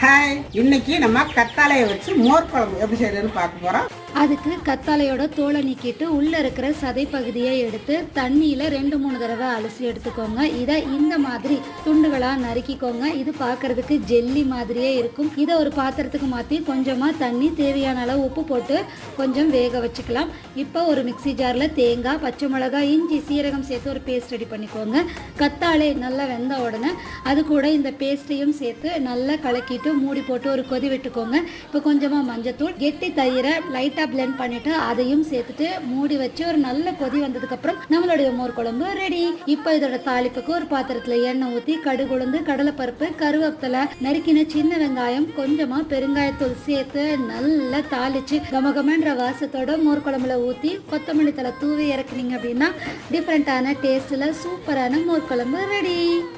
Hi, இன்னைக்கு நம்ம கத்தாழையை வச்சு மோர் குழம்பு எப்படி செய்யறதுன்னு பார்க்க போறோம். அதுக்கு கத்தாழையோட தோலை நீக்கிட்டு உள்ள இருக்கிற சதை பகுதியை எடுத்து தண்ணியில 2-3 தடவை அலசி எடுத்துக்கோங்க. இதை இந்த மாதிரி துண்டுகளா நறுக்கிக்கோங்க. இது பார்க்கறதுக்கு ஜெல்லி மாதிரியே இருக்கும். இதை ஒரு பாத்திரத்துக்கு மாற்றி கொஞ்சமா தண்ணி, தேவையான அளவு உப்பு போட்டு கொஞ்சம் வேக வச்சுக்கலாம். இப்போ ஒரு மிக்சி ஜாரில் தேங்காய், பச்சை மிளகாய், இஞ்சி, சீரகம் சேர்த்து ஒரு பேஸ்ட் ரெடி பண்ணிக்கோங்க. கத்தாழை நல்லா வெந்த உடனே அது கூட இந்த பேஸ்ட்டையும் சேர்த்து நல்லா கலக்கிட்டு மூடி போட்டு ஒரு கொதி விட்டுக்கோங்க. இப்போ கொஞ்சமாக மஞ்சத்தூள், கெட்டி தயிரை லைட்டாக பிளெண்ட் பண்ணிட்டு அதையும் சேர்த்துட்டு மூடி வச்சு ஒரு நல்ல கொதி வந்ததுக்கு அப்புறம் நம்மளுடைய மோர் குழம்பு ரெடி. இப்போ இதோட தாளிப்புக்கு ஒரு பாத்திரத்துல எண்ணெய் ஊற்றி கடுகு, உளுந்து, கடலைப்பருப்பு, கருவேப்பிலை, நறுக்கின சின்ன வெங்காயம், கொஞ்சமா பெருங்காயத்தூள் சேர்த்து நல்லா தாளிச்சு கமகமன்ற வாசத்தோட மோர் குழம்புல ஊற்றி கொத்தமல்லி தலை தூவி இறக்குனீங்க அப்படின்னா டிஃப்ரெண்டான டேஸ்ட்ல சூப்பரான மோர் குழம்பு ரெடி.